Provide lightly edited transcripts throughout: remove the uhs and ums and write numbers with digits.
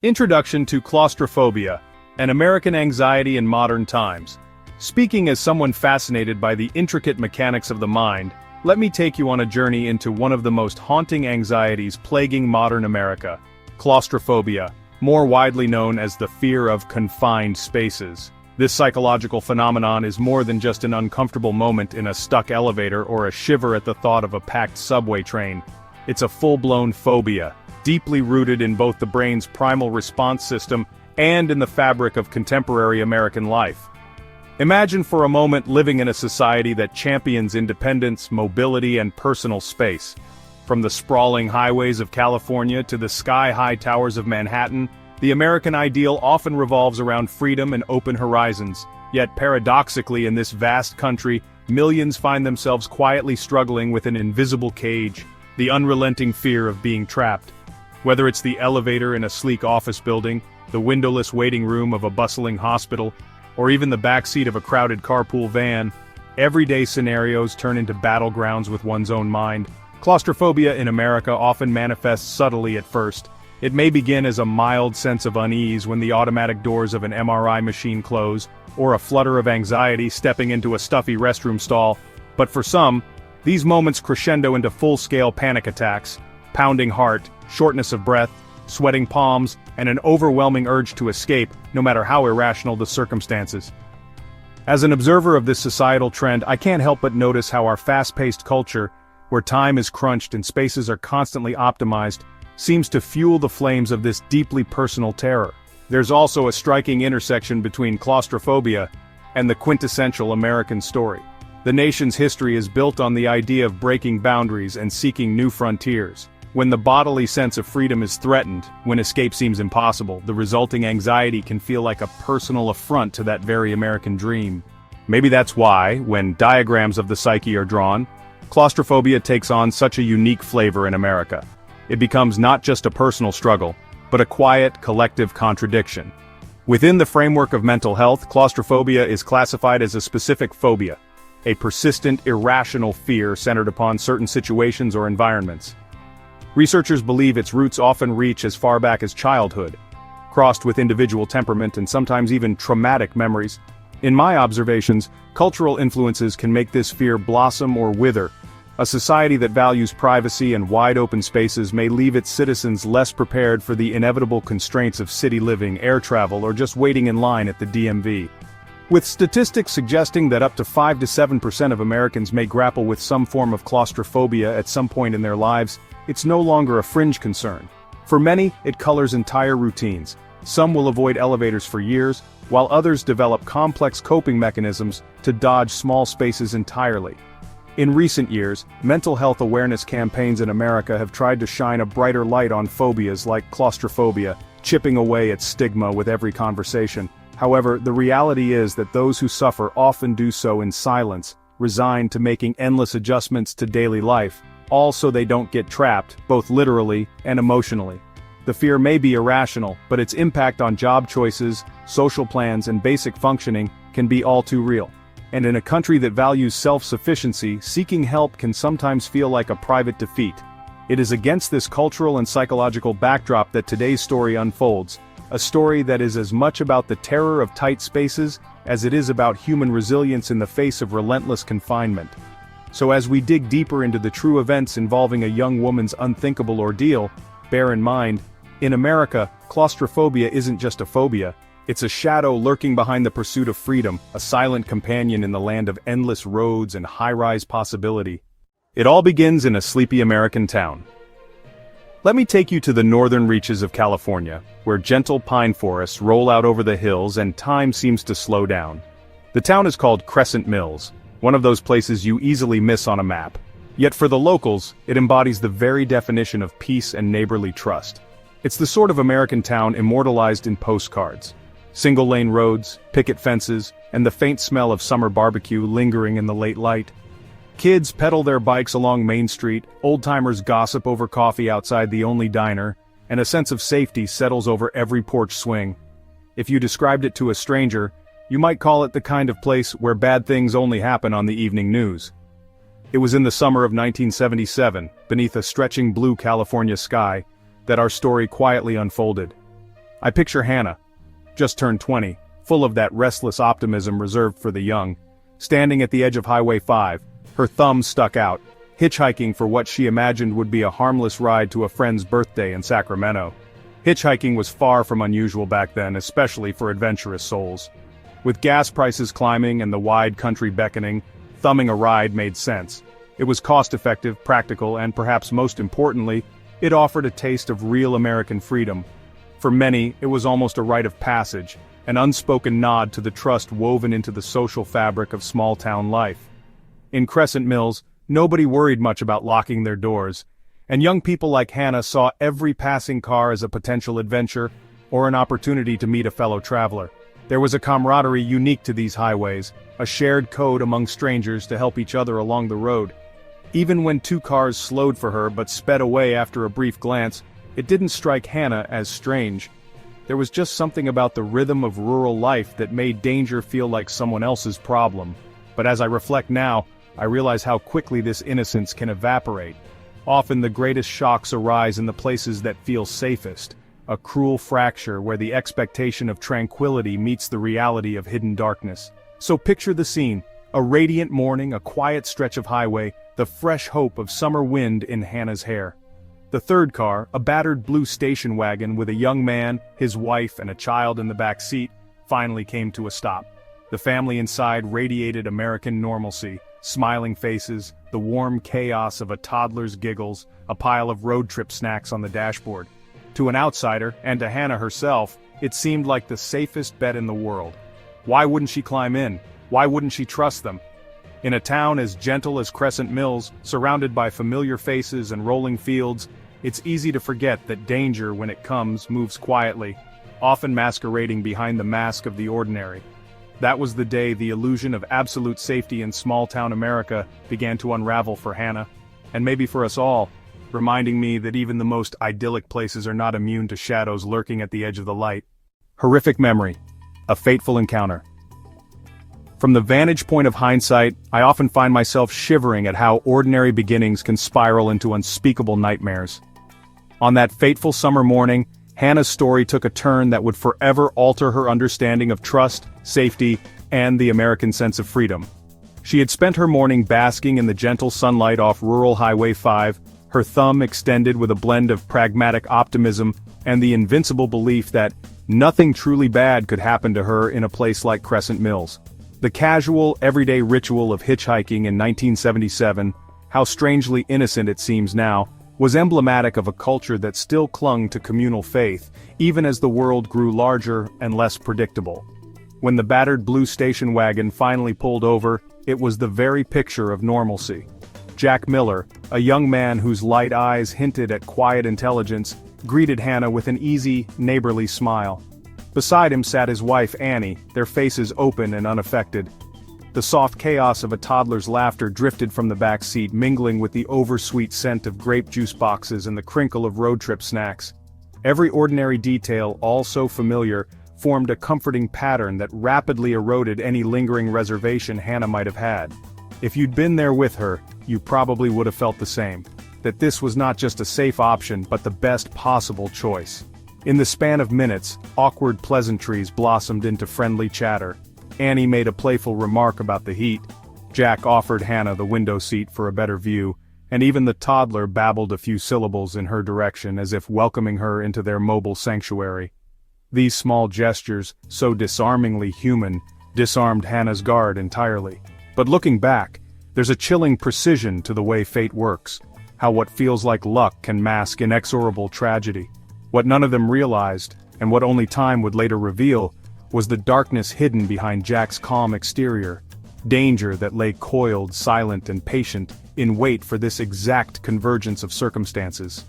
Introduction to Claustrophobia, an American Anxiety in Modern Times. Speaking as someone fascinated by the intricate mechanics of the mind, let me take you on a journey into one of the most haunting anxieties plaguing modern America: claustrophobia, more widely known as the fear of confined spaces. This psychological phenomenon is more than just an uncomfortable moment in a stuck elevator or a shiver at the thought of a packed subway train. It's a full-blown phobia, deeply rooted in both the brain's primal response system and in the fabric of contemporary American life. Imagine for a moment living in a society that champions independence, mobility, and personal space. From the sprawling highways of California to the sky-high towers of Manhattan, the American ideal often revolves around freedom and open horizons. Yet paradoxically, in this vast country, millions find themselves quietly struggling with an invisible cage, the unrelenting fear of being trapped. Whether it's the elevator in a sleek office building, the windowless waiting room of a bustling hospital, or even the backseat of a crowded carpool van, everyday scenarios turn into battlegrounds with one's own mind. Claustrophobia in America often manifests subtly at first. It may begin as a mild sense of unease when the automatic doors of an MRI machine close, or a flutter of anxiety stepping into a stuffy restroom stall. But for some, these moments crescendo into full-scale panic attacks, pounding heart, shortness of breath, sweating palms, and an overwhelming urge to escape, no matter how irrational the circumstances. As an observer of this societal trend, I can't help but notice how our fast-paced culture, where time is crunched and spaces are constantly optimized, seems to fuel the flames of this deeply personal terror. There's also a striking intersection between claustrophobia and the quintessential American story. The nation's history is built on the idea of breaking boundaries and seeking new frontiers. When the bodily sense of freedom is threatened, when escape seems impossible, the resulting anxiety can feel like a personal affront to that very American dream. Maybe that's why, when diagrams of the psyche are drawn, claustrophobia takes on such a unique flavor in America. It becomes not just a personal struggle, but a quiet, collective contradiction. Within the framework of mental health, claustrophobia is classified as a specific phobia, a persistent, irrational fear centered upon certain situations or environments. Researchers believe its roots often reach as far back as childhood, crossed with individual temperament and sometimes even traumatic memories. In my observations, cultural influences can make this fear blossom or wither. A society that values privacy and wide-open spaces may leave its citizens less prepared for the inevitable constraints of city living, air travel, or just waiting in line at the DMV. With statistics suggesting that up to 5 to 7% of Americans may grapple with some form of claustrophobia at some point in their lives, it's no longer a fringe concern. For many, it colors entire routines. Some will avoid elevators for years, while others develop complex coping mechanisms to dodge small spaces entirely. In recent years, mental health awareness campaigns in America have tried to shine a brighter light on phobias like claustrophobia, chipping away at stigma with every conversation. However, the reality is that those who suffer often do so in silence, resigned to making endless adjustments to daily life, all so they don't get trapped, both literally and emotionally. The fear may be irrational, but its impact on job choices, social plans, and basic functioning can be all too real. And in a country that values self-sufficiency, seeking help can sometimes feel like a private defeat. It is against this cultural and psychological backdrop that today's story unfolds, a story that is as much about the terror of tight spaces as it is about human resilience in the face of relentless confinement. So as we dig deeper into the true events involving a young woman's unthinkable ordeal, bear in mind, in America, claustrophobia isn't just a phobia, it's a shadow lurking behind the pursuit of freedom, a silent companion in the land of endless roads and high-rise possibility. It all begins in a sleepy American town. Let me take you to the northern reaches of California, where gentle pine forests roll out over the hills and time seems to slow down. The town is called Crescent Mills, one of those places you easily miss on a map. Yet for the locals, it embodies the very definition of peace and neighborly trust. It's the sort of American town immortalized in postcards. Single-lane roads, picket fences, and the faint smell of summer barbecue lingering in the late light. Kids pedal their bikes along Main Street, old-timers gossip over coffee outside the only diner, and a sense of safety settles over every porch swing. If you described it to a stranger, you might call it the kind of place where bad things only happen on the evening news. It was in the summer of 1977, beneath a stretching blue California sky, that our story quietly unfolded. I picture Hannah, just turned 20, full of that restless optimism reserved for the young, standing at the edge of Highway 5, her thumb stuck out, hitchhiking for what she imagined would be a harmless ride to a friend's birthday in Sacramento. Hitchhiking was far from unusual back then, especially for adventurous souls. With gas prices climbing and the wide country beckoning, thumbing a ride made sense. It was cost-effective, practical, and perhaps most importantly, it offered a taste of real American freedom. For many, it was almost a rite of passage, an unspoken nod to the trust woven into the social fabric of small-town life. In Crescent Mills, nobody worried much about locking their doors, and young people like Hannah saw every passing car as a potential adventure or an opportunity to meet a fellow traveler. There was a camaraderie unique to these highways, a shared code among strangers to help each other along the road. Even when two cars slowed for her but sped away after a brief glance, it didn't strike Hannah as strange. There was just something about the rhythm of rural life that made danger feel like someone else's problem. But as I reflect now, I realize how quickly this innocence can evaporate. Often the greatest shocks arise in the places that feel safest, a cruel fracture where the expectation of tranquility meets the reality of hidden darkness. So picture the scene, a radiant morning, a quiet stretch of highway, the fresh hope of summer wind in Hannah's hair. The third car, a battered blue station wagon with a young man, his wife, and a child in the back seat, finally came to a stop. The family inside radiated American normalcy, smiling faces, the warm chaos of a toddler's giggles, a pile of road trip snacks on the dashboard. To an outsider, and to Hannah herself, it seemed like the safest bet in the world. Why wouldn't she climb in? Why wouldn't she trust them? In a town as gentle as Crescent Mills, surrounded by familiar faces and rolling fields, it's easy to forget that danger, when it comes, moves quietly, often masquerading behind the mask of the ordinary. That was the day the illusion of absolute safety in small-town America began to unravel for Hannah, and maybe for us all, reminding me that even the most idyllic places are not immune to shadows lurking at the edge of the light. Horrific memory. A fateful encounter. From the vantage point of hindsight, I often find myself shivering at how ordinary beginnings can spiral into unspeakable nightmares. On that fateful summer morning, Hannah's story took a turn that would forever alter her understanding of trust, safety, and the American sense of freedom. She had spent her morning basking in the gentle sunlight off rural Highway 5, her thumb extended with a blend of pragmatic optimism and the invincible belief that nothing truly bad could happen to her in a place like Crescent Mills. The casual, everyday ritual of hitchhiking in 1977, how strangely innocent it seems now, was emblematic of a culture that still clung to communal faith, even as the world grew larger and less predictable. When the battered blue station wagon finally pulled over, it was the very picture of normalcy. Jack Miller, a young man whose light eyes hinted at quiet intelligence, greeted Hannah with an easy, neighborly smile. Beside him sat his wife Annie, their faces open and unaffected. The soft chaos of a toddler's laughter drifted from the back seat, mingling with the oversweet scent of grape juice boxes and the crinkle of road trip snacks. Every ordinary detail, all so familiar, formed a comforting pattern that rapidly eroded any lingering reservation Hannah might have had. If you'd been there with her, you probably would have felt the same, that this was not just a safe option but the best possible choice. In the span of minutes, awkward pleasantries blossomed into friendly chatter. Annie made a playful remark about the heat. Jack offered Hannah the window seat for a better view, and even the toddler babbled a few syllables in her direction as if welcoming her into their mobile sanctuary. These small gestures, so disarmingly human, disarmed Hannah's guard entirely. But looking back, there's a chilling precision to the way fate works, how what feels like luck can mask inexorable tragedy. What none of them realized, and what only time would later reveal, was the darkness hidden behind Jack's calm exterior, danger that lay coiled, silent and patient, in wait for this exact convergence of circumstances.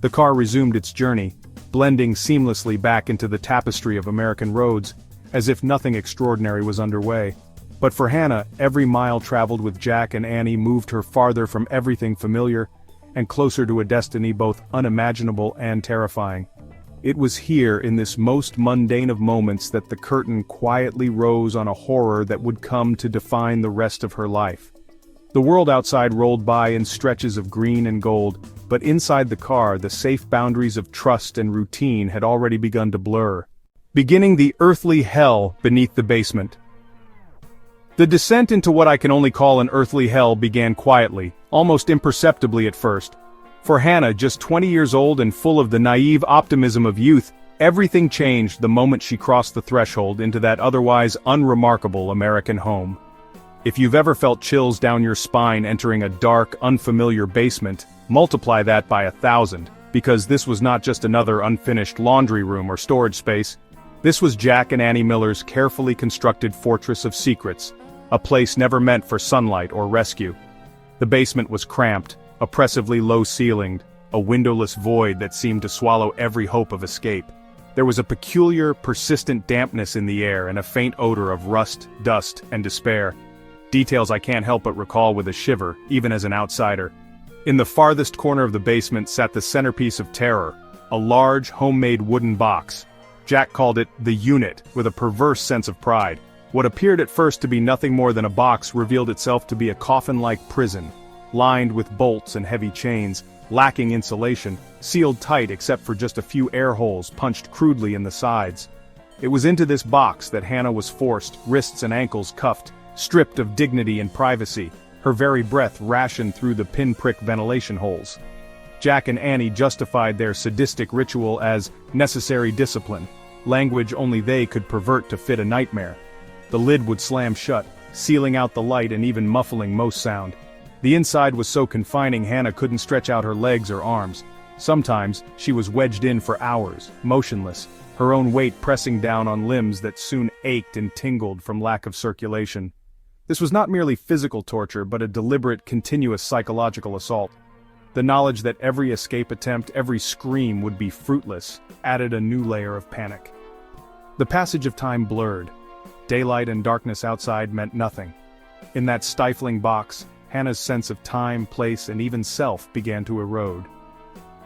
The car resumed its journey, blending seamlessly back into the tapestry of American roads, as if nothing extraordinary was underway. But for Hannah, every mile traveled with Jack and Annie moved her farther from everything familiar, and closer to a destiny both unimaginable and terrifying. It was here in this most mundane of moments that the curtain quietly rose on a horror that would come to define the rest of her life. The world outside rolled by in stretches of green and gold, but inside the car the safe boundaries of trust and routine had already begun to blur, beginning the earthly hell beneath the basement. The descent into what I can only call an earthly hell began quietly, almost imperceptibly at first. For Hannah, just 20 years old and full of the naive optimism of youth, everything changed the moment she crossed the threshold into that otherwise unremarkable American home. If you've ever felt chills down your spine entering a dark, unfamiliar basement, multiply that by 1,000, because this was not just another unfinished laundry room or storage space. This was Jack and Annie Miller's carefully constructed fortress of secrets, a place never meant for sunlight or rescue. The basement was cramped, oppressively low-ceilinged, a windowless void that seemed to swallow every hope of escape. There was a peculiar, persistent dampness in the air and a faint odor of rust, dust, and despair. Details I can't help but recall with a shiver, even as an outsider. In the farthest corner of the basement sat the centerpiece of terror, a large, homemade wooden box. Jack called it the unit, with a perverse sense of pride. What appeared at first to be nothing more than a box revealed itself to be a coffin-like prison, lined with bolts and heavy chains, lacking insulation, sealed tight except for just a few air holes punched crudely in the sides. It was into this box that Hannah was forced, wrists and ankles cuffed, stripped of dignity and privacy, her very breath rationed through the pinprick ventilation holes. Jack and Annie justified their sadistic ritual as necessary discipline, language only they could pervert to fit a nightmare. The lid would slam shut, sealing out the light and even muffling most sound. The inside was so confining Hannah couldn't stretch out her legs or arms. Sometimes, she was wedged in for hours, motionless, her own weight pressing down on limbs that soon ached and tingled from lack of circulation. This was not merely physical torture but a deliberate, continuous psychological assault. The knowledge that every escape attempt, every scream would be fruitless, added a new layer of panic. The passage of time blurred. Daylight and darkness outside meant nothing. In that stifling box, Hannah's sense of time, place, and even self began to erode.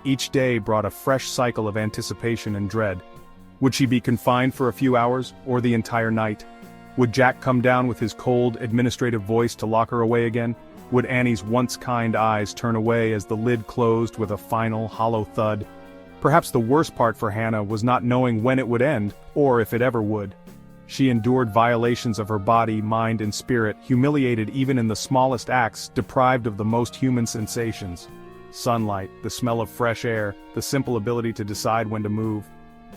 Each day brought a fresh cycle of anticipation and dread. Would she be confined for a few hours, or the entire night? Would Jack come down with his cold, administrative voice to lock her away again? Would Annie's once kind eyes turn away as the lid closed with a final, hollow thud? Perhaps the worst part for Hannah was not knowing when it would end, or if it ever would. She endured violations of her body, mind, and spirit, humiliated even in the smallest acts, deprived of the most human sensations. Sunlight, the smell of fresh air, the simple ability to decide when to move.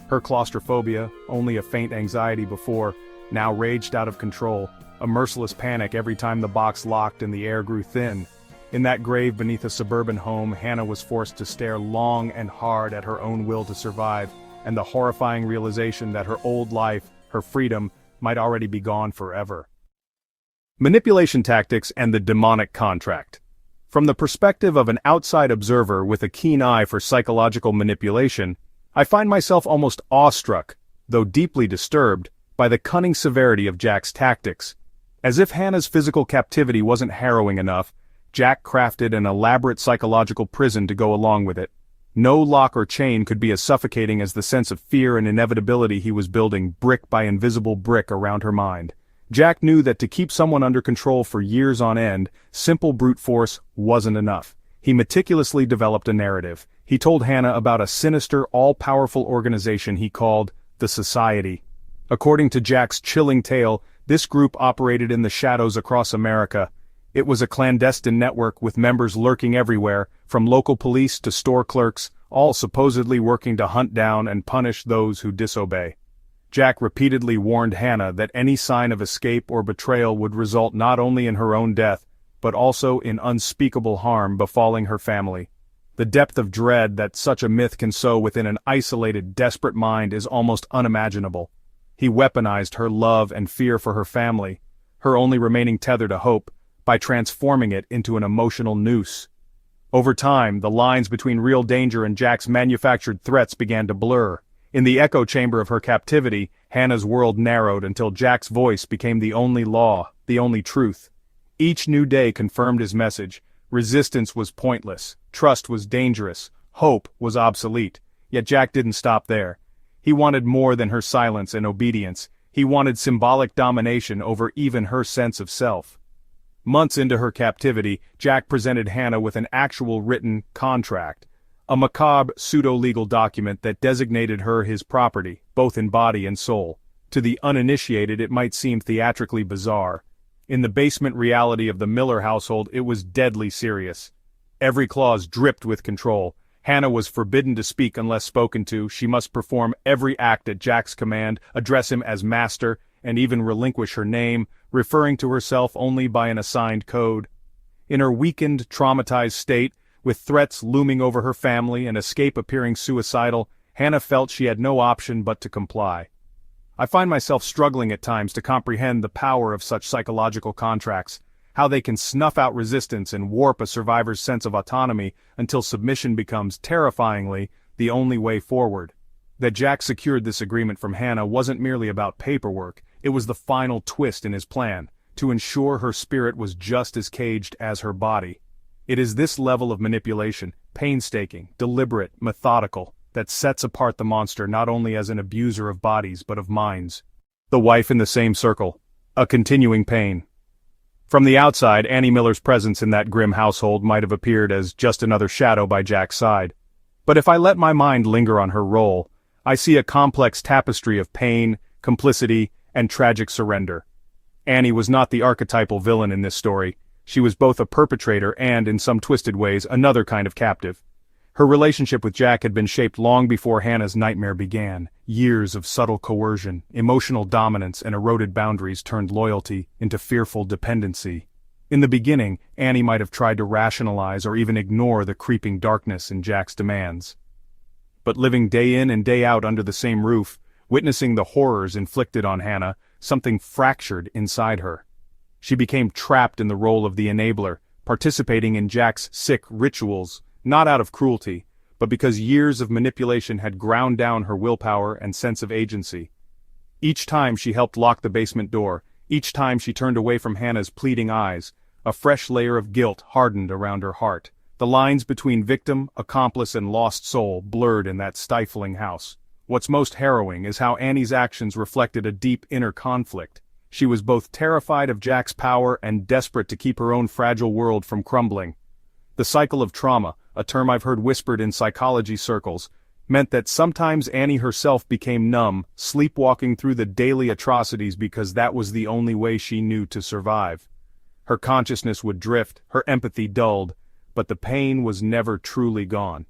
Her claustrophobia, only a faint anxiety before, now raged out of control, a merciless panic every time the box locked and the air grew thin. In that grave beneath a suburban home, Hannah was forced to stare long and hard at her own will to survive, and the horrifying realization that her old life, her freedom, might already be gone forever. Manipulation tactics and the demonic contract. From the perspective of an outside observer with a keen eye for psychological manipulation, I find myself almost awestruck, though deeply disturbed, by the cunning severity of Jack's tactics. As if Hannah's physical captivity wasn't harrowing enough, Jack crafted an elaborate psychological prison to go along with it. No lock or chain could be as suffocating as the sense of fear and inevitability he was building brick by invisible brick around her mind. Jack knew that to keep someone under control for years on end, simple brute force wasn't enough. He meticulously developed a narrative. He told Hannah about a sinister, all-powerful organization he called the Society. According to Jack's chilling tale, this group operated in the shadows across America. It was a clandestine network with members lurking everywhere, from local police to store clerks, all supposedly working to hunt down and punish those who disobey. Jack repeatedly warned Hannah that any sign of escape or betrayal would result not only in her own death, but also in unspeakable harm befalling her family. The depth of dread that such a myth can sow within an isolated, desperate mind is almost unimaginable. He weaponized her love and fear for her family, her only remaining tether to hope, by transforming it into an emotional noose. Over time, the lines between real danger and Jack's manufactured threats began to blur. In the echo chamber of her captivity, Hannah's world narrowed until Jack's voice became the only law, the only truth. Each new day confirmed his message. Resistance was pointless, trust was dangerous, hope was obsolete. Yet Jack didn't stop there. He wanted more than her silence and obedience. He wanted symbolic domination over even her sense of self. Months into her captivity, Jack presented Hannah with an actual written contract, a macabre pseudo-legal document that designated her his property, both in body and soul. To the uninitiated it might seem theatrically bizarre. In the basement reality of the Miller household it was deadly serious. Every clause dripped with control. Hannah was forbidden to speak unless spoken to, she must perform every act at Jack's command, address him as master, and even relinquish her name, referring to herself only by an assigned code. In her weakened, traumatized state, with threats looming over her family and escape appearing suicidal, Hannah felt she had no option but to comply. I find myself struggling at times to comprehend the power of such psychological contracts, how they can snuff out resistance and warp a survivor's sense of autonomy until submission becomes, terrifyingly, the only way forward. That Jack secured this agreement from Hannah wasn't merely about paperwork, it was the final twist in his plan, to ensure her spirit was just as caged as her body. It is this level of manipulation, painstaking, deliberate, methodical, that sets apart the monster not only as an abuser of bodies but of minds. The wife in the same circle. A continuing pain. From the outside, Annie Miller's presence in that grim household might have appeared as just another shadow by Jack's side. But if I let my mind linger on her role, I see a complex tapestry of pain, complicity, and tragic surrender. Annie was not the archetypal villain in this story. She was both a perpetrator and, in some twisted ways, another kind of captive. Her relationship with Jack had been shaped long before Hannah's nightmare began. Years of subtle coercion, emotional dominance, and eroded boundaries turned loyalty into fearful dependency. In the beginning, Annie might have tried to rationalize or even ignore the creeping darkness in Jack's demands. But living day in and day out under the same roof, witnessing the horrors inflicted on Hannah, something fractured inside her. She became trapped in the role of the enabler, participating in Jack's sick rituals, not out of cruelty, but because years of manipulation had ground down her willpower and sense of agency. Each time she helped lock the basement door, each time she turned away from Hannah's pleading eyes, a fresh layer of guilt hardened around her heart. The lines between victim, accomplice, and lost soul blurred in that stifling house. What's most harrowing is how Annie's actions reflected a deep inner conflict. She was both terrified of Jack's power and desperate to keep her own fragile world from crumbling. The cycle of trauma, a term I've heard whispered in psychology circles, meant that sometimes Annie herself became numb, sleepwalking through the daily atrocities because that was the only way she knew to survive. Her consciousness would drift, her empathy dulled, but the pain was never truly gone.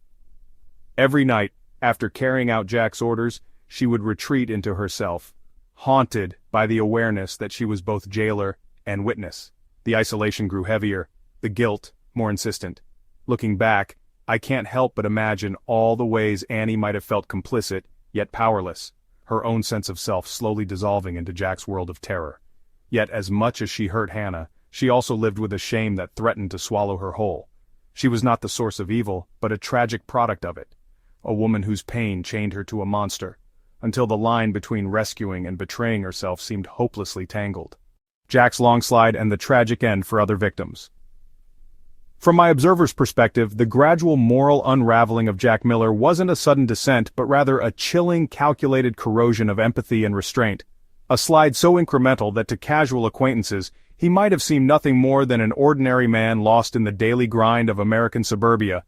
Every night, after carrying out Jack's orders, she would retreat into herself, haunted by the awareness that she was both jailer and witness. The isolation grew heavier, the guilt more insistent. Looking back, I can't help but imagine all the ways Annie might have felt complicit, yet powerless, her own sense of self slowly dissolving into Jack's world of terror. Yet as much as she hurt Hannah, she also lived with a shame that threatened to swallow her whole. She was not the source of evil, but a tragic product of it. A woman whose pain chained her to a monster, until the line between rescuing and betraying herself seemed hopelessly tangled. Jack's long slide and the tragic end for other victims. From my observer's perspective, the gradual moral unraveling of Jack Miller wasn't a sudden descent, but rather a chilling, calculated corrosion of empathy and restraint. A slide so incremental that to casual acquaintances, he might have seemed nothing more than an ordinary man lost in the daily grind of American suburbia.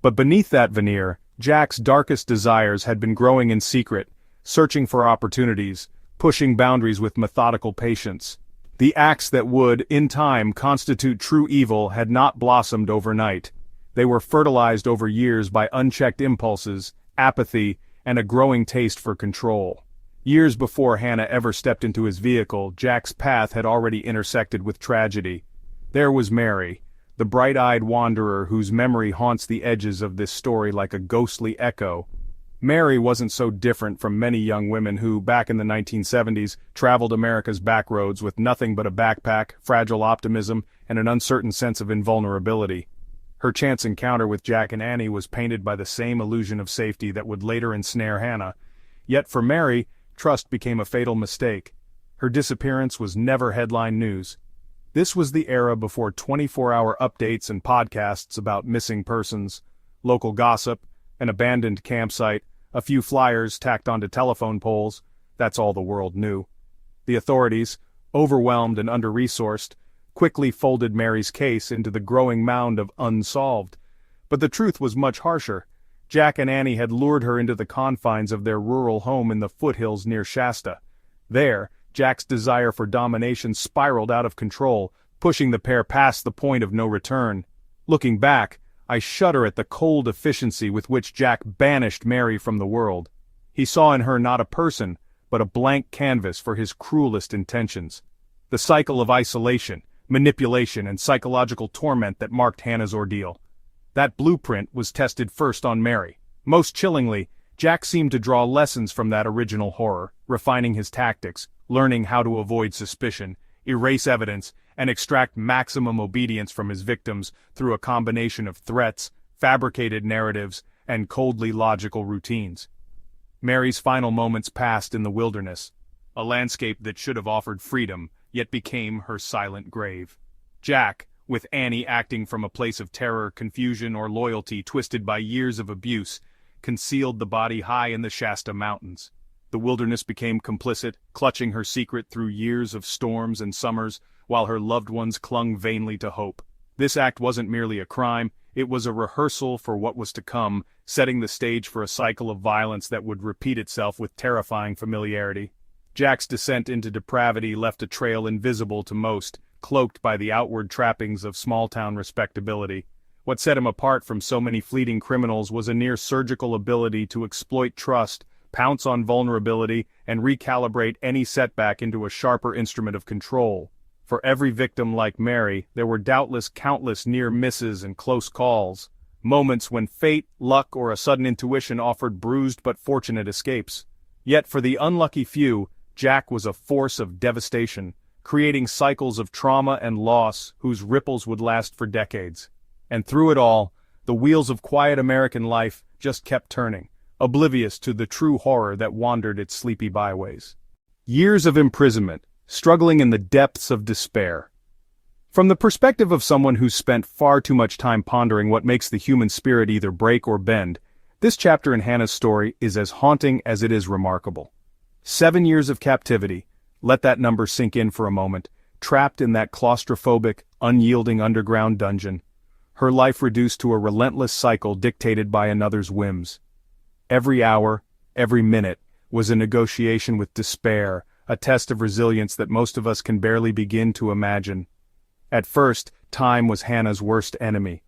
But beneath that veneer, Jack's darkest desires had been growing in secret, searching for opportunities, pushing boundaries with methodical patience. The acts that would, in time, constitute true evil had not blossomed overnight. They were fertilized over years by unchecked impulses, apathy, and a growing taste for control. Years before Hannah ever stepped into his vehicle, Jack's path had already intersected with tragedy. There was Mary, the bright-eyed wanderer whose memory haunts the edges of this story like a ghostly echo. Mary wasn't so different from many young women who, back in the 1970s, traveled America's backroads with nothing but a backpack, fragile optimism, and an uncertain sense of invulnerability. Her chance encounter with Jack and Annie was painted by the same illusion of safety that would later ensnare Hannah. Yet for Mary, trust became a fatal mistake. Her disappearance was never headline news. This was the era before 24-hour updates and podcasts about missing persons, local gossip, an abandoned campsite, a few flyers tacked onto telephone poles. That's all the world knew. The authorities, overwhelmed and under-resourced, quickly folded Mary's case into the growing mound of unsolved. But the truth was much harsher. Jack and Annie had lured her into the confines of their rural home in the foothills near Shasta. There, Jack's desire for domination spiraled out of control, pushing the pair past the point of no return. Looking back, I shudder at the cold efficiency with which Jack banished Mary from the world. He saw in her not a person, but a blank canvas for his cruelest intentions. The cycle of isolation, manipulation, and psychological torment that marked Hannah's ordeal. That blueprint was tested first on Mary. Most chillingly, Jack seemed to draw lessons from that original horror, refining his tactics, learning how to avoid suspicion, erase evidence, and extract maximum obedience from his victims through a combination of threats, fabricated narratives, and coldly logical routines. Mary's final moments passed in the wilderness, a landscape that should have offered freedom, yet became her silent grave. Jack, with Annie acting from a place of terror, confusion, or loyalty twisted by years of abuse, concealed the body high in the Shasta Mountains. The wilderness became complicit, clutching her secret through years of storms and summers, while her loved ones clung vainly to hope. This act wasn't merely a crime, it was a rehearsal for what was to come, setting the stage for a cycle of violence that would repeat itself with terrifying familiarity. Jack's descent into depravity left a trail invisible to most, cloaked by the outward trappings of small-town respectability. What set him apart from so many fleeting criminals was a near-surgical ability to exploit trust, pounce on vulnerability, and recalibrate any setback into a sharper instrument of control. For every victim like Mary, there were doubtless countless near misses and close calls, moments when fate, luck, or a sudden intuition offered bruised but fortunate escapes. Yet for the unlucky few, Jack was a force of devastation, creating cycles of trauma and loss whose ripples would last for decades. And through it all, the wheels of quiet American life just kept turning, oblivious to the true horror that wandered its sleepy byways. Years of imprisonment, struggling in the depths of despair. From the perspective of someone who's spent far too much time pondering what makes the human spirit either break or bend, this chapter in Hannah's story is as haunting as it is remarkable. 7 years of captivity, let that number sink in for a moment, trapped in that claustrophobic, unyielding underground dungeon. Her life reduced to a relentless cycle dictated by another's whims. Every hour, every minute, was a negotiation with despair, a test of resilience that most of us can barely begin to imagine. At first, time was Hannah's worst enemy.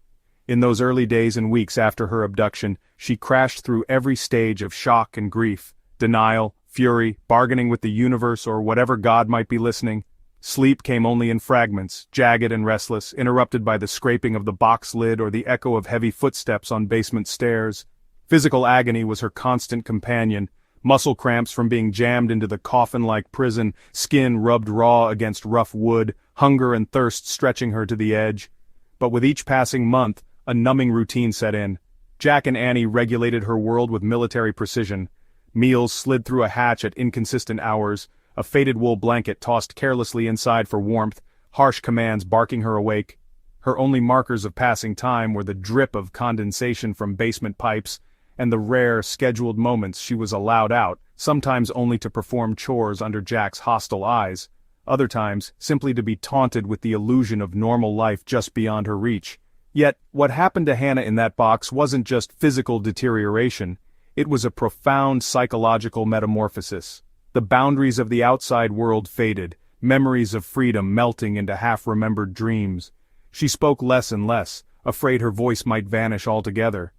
In those early days and weeks after her abduction, she crashed through every stage of shock and grief, denial, fury, bargaining with the universe or whatever God might be listening. Sleep came only in fragments, jagged and restless, interrupted by the scraping of the box lid or the echo of heavy footsteps on basement stairs. Physical agony was her constant companion, muscle cramps from being jammed into the coffin-like prison, skin rubbed raw against rough wood, hunger and thirst stretching her to the edge. But with each passing month, a numbing routine set in. Jack and Annie regulated her world with military precision. Meals slid through a hatch at inconsistent hours, a faded wool blanket tossed carelessly inside for warmth, harsh commands barking her awake. Her only markers of passing time were the drip of condensation from basement pipes, and the rare, scheduled moments she was allowed out, sometimes only to perform chores under Jack's hostile eyes, other times simply to be taunted with the illusion of normal life just beyond her reach. Yet, what happened to Hannah in that box wasn't just physical deterioration, it was a profound psychological metamorphosis. The boundaries of the outside world faded, memories of freedom melting into half-remembered dreams. She spoke less and less, afraid her voice might vanish altogether.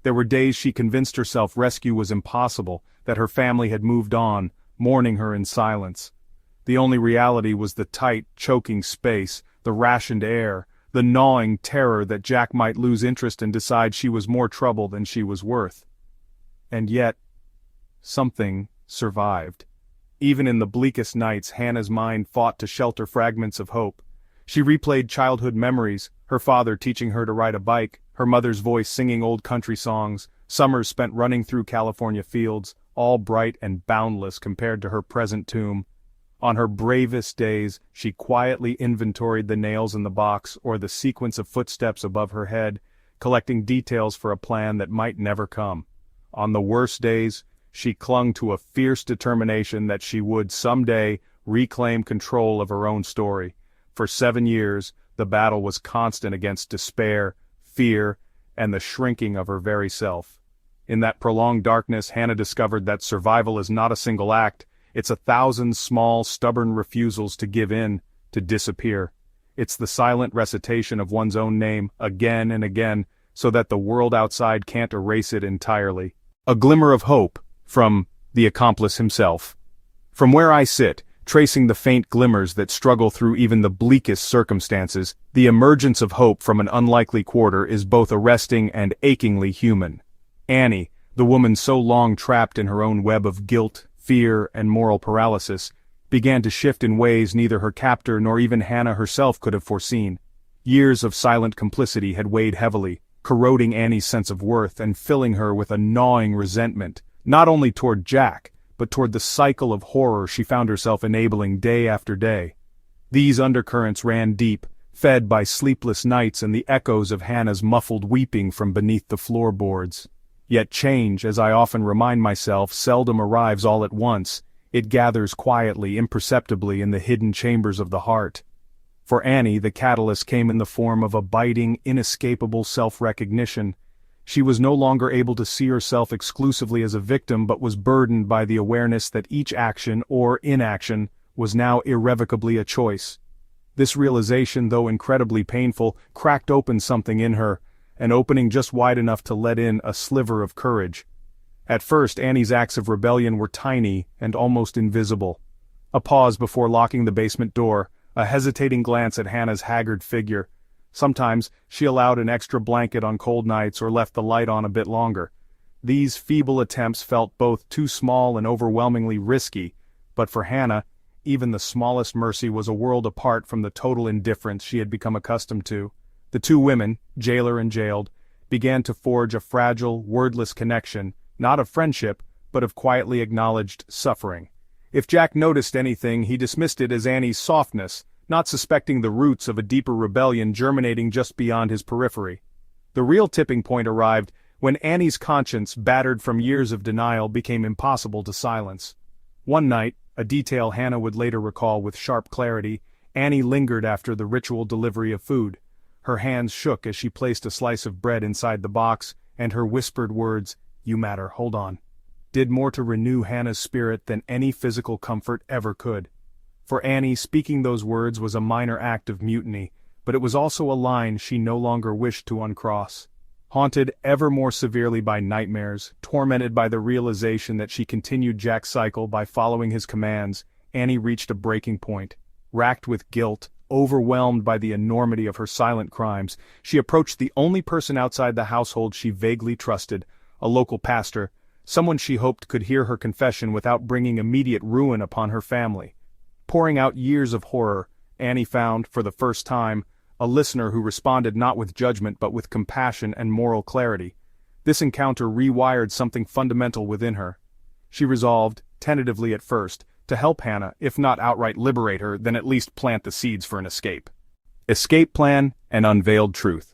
There were days she convinced herself rescue was impossible, that her family had moved on, mourning her in silence. The only reality was the tight, choking space, the rationed air, the gnawing terror that Jack might lose interest and decide she was more trouble than she was worth. And yet, something survived. Even in the bleakest nights, Hannah's mind fought to shelter fragments of hope. She replayed childhood memories, her father teaching her to ride a bike, her mother's voice singing old country songs, summers spent running through California fields, all bright and boundless compared to her present tomb. On her bravest days, she quietly inventoried the nails in the box or the sequence of footsteps above her head, collecting details for a plan that might never come. On the worst days, she clung to a fierce determination that she would someday reclaim control of her own story, For 7 years, the battle was constant against despair, fear, and the shrinking of her very self. In that prolonged darkness, Hannah discovered that survival is not a single act, it's 1,000 small, stubborn refusals to give in, to disappear. It's the silent recitation of one's own name, again and again, so that the world outside can't erase it entirely. A glimmer of hope, from the accomplice himself. From where I sit, tracing the faint glimmers that struggle through even the bleakest circumstances, the emergence of hope from an unlikely quarter is both arresting and achingly human. Annie, the woman so long trapped in her own web of guilt, fear, and moral paralysis, began to shift in ways neither her captor nor even Hannah herself could have foreseen. Years of silent complicity had weighed heavily, corroding Annie's sense of worth and filling her with a gnawing resentment, not only toward Jack, but toward the cycle of horror she found herself enabling day after day. These undercurrents ran deep, fed by sleepless nights and the echoes of Hannah's muffled weeping from beneath the floorboards. Yet change, as I often remind myself, seldom arrives all at once. It gathers quietly, imperceptibly in the hidden chambers of the heart. For Annie, the catalyst came in the form of a biting, inescapable self-recognition. She was no longer able to see herself exclusively as a victim but was burdened by the awareness that each action, or inaction, was now irrevocably a choice. This realization, though incredibly painful, cracked open something in her, an opening just wide enough to let in a sliver of courage. At first, Annie's acts of rebellion were tiny and almost invisible. A pause before locking the basement door, a hesitating glance at Hannah's haggard figure. Sometimes, she allowed an extra blanket on cold nights or left the light on a bit longer. These feeble attempts felt both too small and overwhelmingly risky, but for Hannah, even the smallest mercy was a world apart from the total indifference she had become accustomed to. The two women, jailer and jailed, began to forge a fragile, wordless connection, not of friendship, but of quietly acknowledged suffering. If Jack noticed anything, he dismissed it as Annie's softness, not suspecting the roots of a deeper rebellion germinating just beyond his periphery. The real tipping point arrived when Annie's conscience, battered from years of denial, became impossible to silence. One night, a detail Hannah would later recall with sharp clarity, Annie lingered after the ritual delivery of food. Her hands shook as she placed a slice of bread inside the box, and her whispered words, "You matter, hold on," did more to renew Hannah's spirit than any physical comfort ever could. For Annie, speaking those words was a minor act of mutiny, but it was also a line she no longer wished to uncross. Haunted ever more severely by nightmares, tormented by the realization that she continued Jack's cycle by following his commands, Annie reached a breaking point. Racked with guilt, overwhelmed by the enormity of her silent crimes, she approached the only person outside the household she vaguely trusted, a local pastor, someone she hoped could hear her confession without bringing immediate ruin upon her family. Pouring out years of horror, Annie found, for the first time, a listener who responded not with judgment but with compassion and moral clarity. This encounter rewired something fundamental within her. She resolved, tentatively at first, to help Hannah, if not outright liberate her, then at least plant the seeds for an escape. Escape plan and unveiled truth.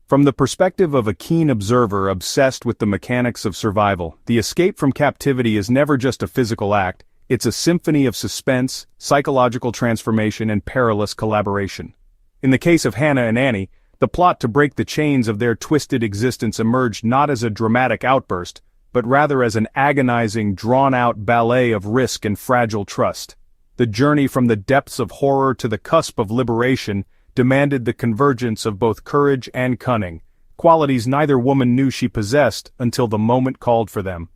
From the perspective of a keen observer obsessed with the mechanics of survival, the escape from captivity is never just a physical act, it's a symphony of suspense, psychological transformation, and perilous collaboration. In the case of Hannah and Annie, the plot to break the chains of their twisted existence emerged not as a dramatic outburst, but rather as an agonizing, drawn-out ballet of risk and fragile trust. The journey from the depths of horror to the cusp of liberation demanded the convergence of both courage and cunning, qualities neither woman knew she possessed until the moment called for them.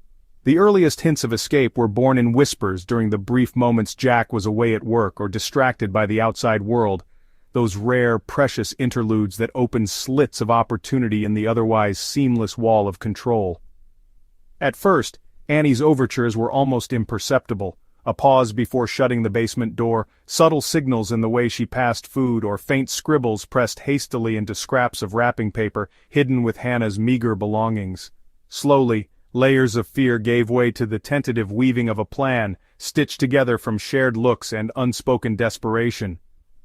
The earliest hints of escape were born in whispers during the brief moments Jack was away at work or distracted by the outside world, those rare, precious interludes that opened slits of opportunity in the otherwise seamless wall of control. At first, Annie's overtures were almost imperceptible, a pause before shutting the basement door, subtle signals in the way she passed food, or faint scribbles pressed hastily into scraps of wrapping paper hidden with Hannah's meager belongings. Slowly, layers of fear gave way to the tentative weaving of a plan, stitched together from shared looks and unspoken desperation.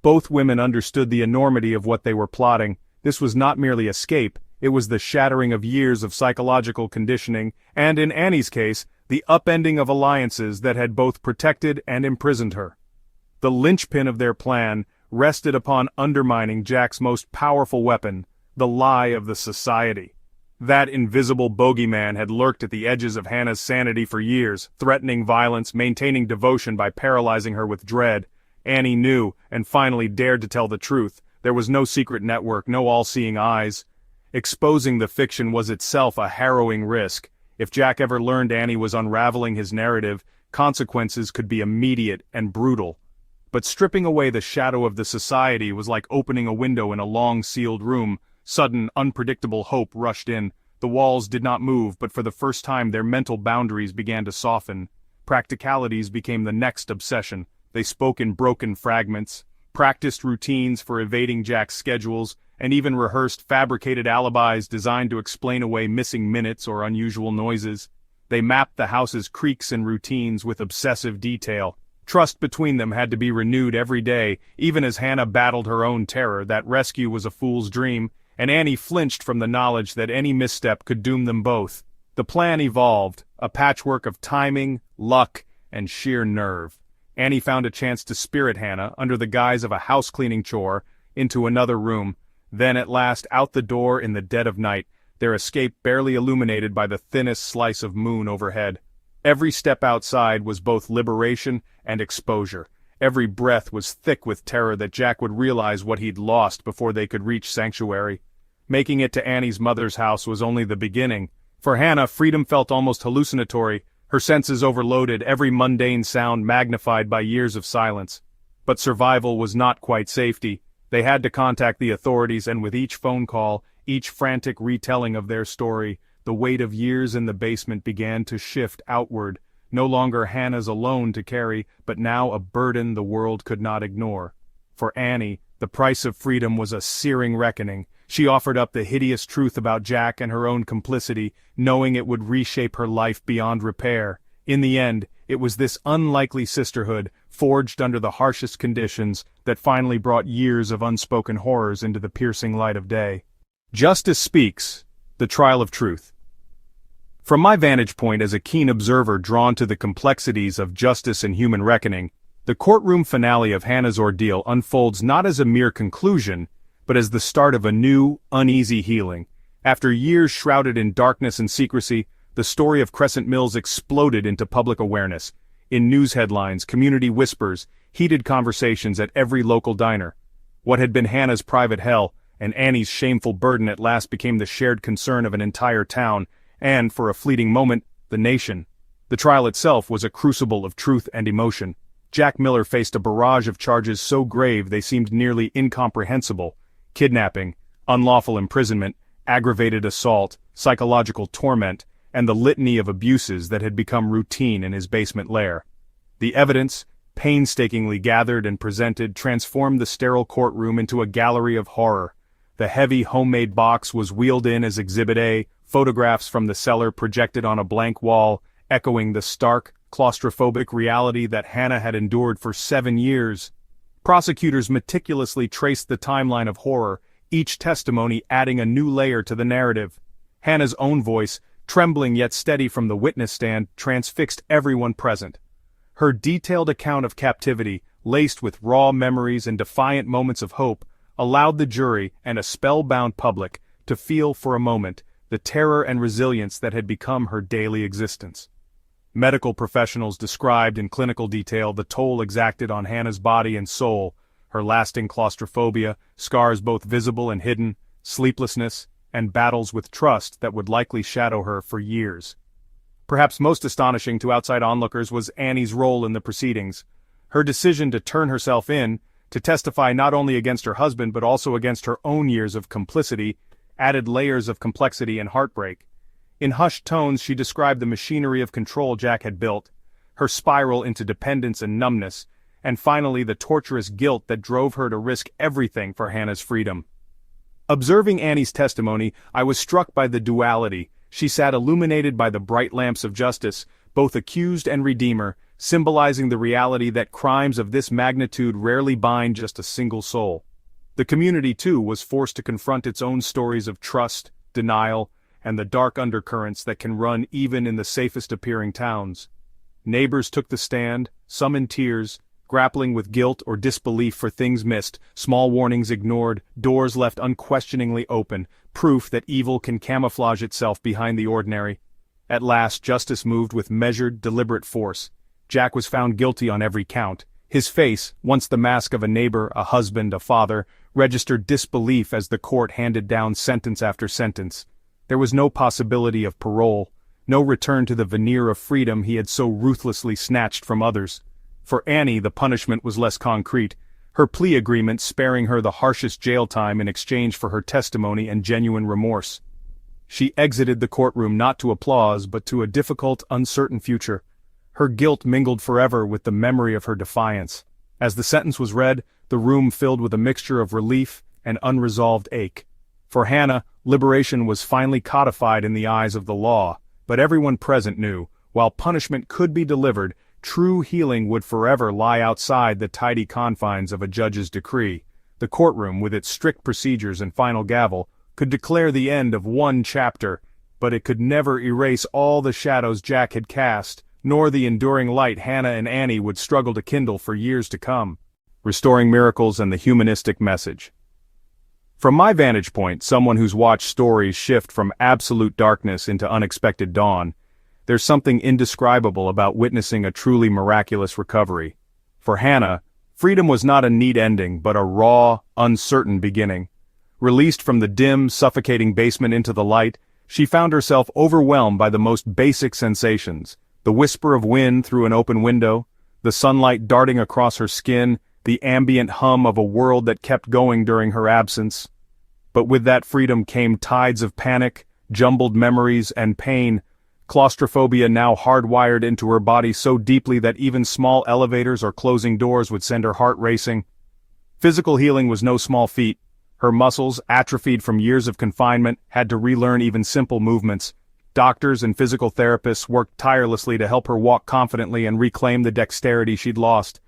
Both women understood the enormity of what they were plotting. This was not merely escape, it was the shattering of years of psychological conditioning, and in Annie's case, the upending of alliances that had both protected and imprisoned her. The linchpin of their plan, rested upon undermining Jack's most powerful weapon, the lie of the society. That invisible bogeyman had lurked at the edges of Hannah's sanity for years, threatening violence, maintaining devotion by paralyzing her with dread. Annie knew, and finally dared to tell the truth. There was no secret network, no all-seeing eyes. Exposing the fiction was itself a harrowing risk. If Jack ever learned Annie was unraveling his narrative, consequences could be immediate and brutal. But stripping away the shadow of the society was like opening a window in a long sealed room. Sudden, unpredictable hope rushed in. The walls did not move, but for the first time their mental boundaries began to soften. Practicalities became the next obsession. They spoke in broken fragments, practiced routines for evading Jack's schedules, and even rehearsed fabricated alibis designed to explain away missing minutes or unusual noises. They mapped the house's creaks and routines with obsessive detail. Trust between them had to be renewed every day, even as Hannah battled her own terror that rescue was a fool's dream, and Annie flinched from the knowledge that any misstep could doom them both. The plan evolved, a patchwork of timing, luck, and sheer nerve. Annie found a chance to spirit Hannah, under the guise of a house-cleaning chore, into another room, then at last out the door in the dead of night, their escape barely illuminated by the thinnest slice of moon overhead. Every step outside was both liberation and exposure. Every breath was thick with terror that Jack would realize what he'd lost before they could reach sanctuary. Making it to Annie's mother's house was only the beginning. For Hannah, freedom felt almost hallucinatory, her senses overloaded, every mundane sound magnified by years of silence. But survival was not quite safety. They had to contact the authorities, and with each phone call, each frantic retelling of their story, the weight of years in the basement began to shift outward, no longer Hannah's alone to carry, but now a burden the world could not ignore. For Annie, the price of freedom was a searing reckoning. She offered up the hideous truth about Jack and her own complicity, knowing it would reshape her life beyond repair. In the end, it was this unlikely sisterhood, forged under the harshest conditions, that finally brought years of unspoken horrors into the piercing light of day. Justice Speaks, the Trial of Truth. From my vantage point as a keen observer drawn to the complexities of justice and human reckoning, the courtroom finale of Hannah's ordeal unfolds not as a mere conclusion, but as the start of a new, uneasy healing. After years shrouded in darkness and secrecy, the story of Crescent Mills exploded into public awareness. In news headlines, community whispers, heated conversations at every local diner. What had been Hannah's private hell, and Annie's shameful burden at last became the shared concern of an entire town, and, for a fleeting moment, the nation. The trial itself was a crucible of truth and emotion. Jack Miller faced a barrage of charges so grave they seemed nearly incomprehensible. Kidnapping, unlawful imprisonment, aggravated assault, psychological torment, and the litany of abuses that had become routine in his basement lair. The evidence, painstakingly gathered and presented, transformed the sterile courtroom into a gallery of horror. The heavy homemade box was wheeled in as Exhibit A, photographs from the cellar projected on a blank wall, echoing the stark, claustrophobic reality that Hannah had endured for 7 years. Prosecutors meticulously traced the timeline of horror, each testimony adding a new layer to the narrative. Hannah's own voice, trembling yet steady from the witness stand, transfixed everyone present. Her detailed account of captivity, laced with raw memories and defiant moments of hope, allowed the jury and a spellbound public to feel for a moment the terror and resilience that had become her daily existence. Medical professionals described in clinical detail the toll exacted on Hannah's body and soul, her lasting claustrophobia, scars both visible and hidden, sleeplessness, and battles with trust that would likely shadow her for years. Perhaps most astonishing to outside onlookers was Annie's role in the proceedings. Her decision to turn herself in, to testify not only against her husband but also against her own years of complicity, added layers of complexity and heartbreak. In hushed tones she described the machinery of control Jack had built, her spiral into dependence and numbness, and finally the torturous guilt that drove her to risk everything for Hannah's freedom. Observing Annie's testimony, I was struck by the duality. She sat illuminated by the bright lamps of justice, both accused and redeemer, symbolizing the reality that crimes of this magnitude rarely bind just a single soul. The community, too, was forced to confront its own stories of trust, denial, and the dark undercurrents that can run even in the safest appearing towns. Neighbors took the stand, some in tears, grappling with guilt or disbelief for things missed, small warnings ignored, doors left unquestioningly open, proof that evil can camouflage itself behind the ordinary. At last justice moved with measured, deliberate force. Jack was found guilty on every count. His face, once the mask of a neighbor, a husband, a father, registered disbelief as the court handed down sentence after sentence. There was no possibility of parole, no return to the veneer of freedom he had so ruthlessly snatched from others. For Annie the punishment was less concrete, her plea agreement sparing her the harshest jail time in exchange for her testimony and genuine remorse. She exited the courtroom not to applause but to a difficult, uncertain future. Her guilt mingled forever with the memory of her defiance. As the sentence was read, the room filled with a mixture of relief and unresolved ache. For Hannah, liberation was finally codified in the eyes of the law, but everyone present knew, while punishment could be delivered, true healing would forever lie outside the tidy confines of a judge's decree. The courtroom, with its strict procedures and final gavel, could declare the end of one chapter, but it could never erase all the shadows Jack had cast, nor the enduring light Hannah and Annie would struggle to kindle for years to come. Restoring miracles and the humanistic message. From my vantage point, someone who's watched stories shift from absolute darkness into unexpected dawn, there's something indescribable about witnessing a truly miraculous recovery. For Hannah, freedom was not a neat ending but a raw, uncertain beginning. Released from the dim, suffocating basement into the light, she found herself overwhelmed by the most basic sensations: the whisper of wind through an open window, the sunlight darting across her skin, the ambient hum of a world that kept going during her absence. But with that freedom came tides of panic, jumbled memories, and pain, claustrophobia now hardwired into her body so deeply that even small elevators or closing doors would send her heart racing. Physical healing was no small feat. Her muscles, atrophied from years of confinement, had to relearn even simple movements. Doctors and physical therapists worked tirelessly to help her walk confidently and reclaim the dexterity she'd lost.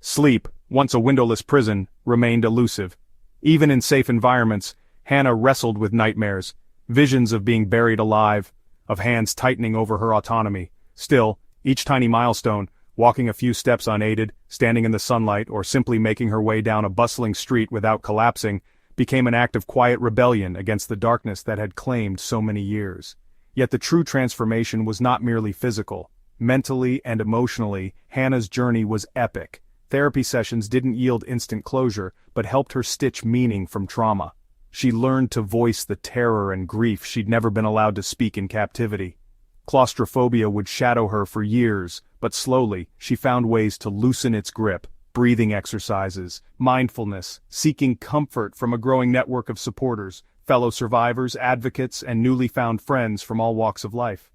Sleep, once a windowless prison, remained elusive. Even in safe environments, Hannah wrestled with nightmares, visions of being buried alive, of hands tightening over her autonomy. Still, each tiny milestone, walking a few steps unaided, standing in the sunlight, or simply making her way down a bustling street without collapsing, became an act of quiet rebellion against the darkness that had claimed so many years. Yet the true transformation was not merely physical. Mentally and emotionally, Hannah's journey was epic. Therapy sessions didn't yield instant closure, but helped her stitch meaning from trauma. She learned to voice the terror and grief she'd never been allowed to speak in captivity. Claustrophobia would shadow her for years, but slowly, she found ways to loosen its grip: breathing exercises, mindfulness, seeking comfort from a growing network of supporters, fellow survivors, advocates, and newly found friends from all walks of life.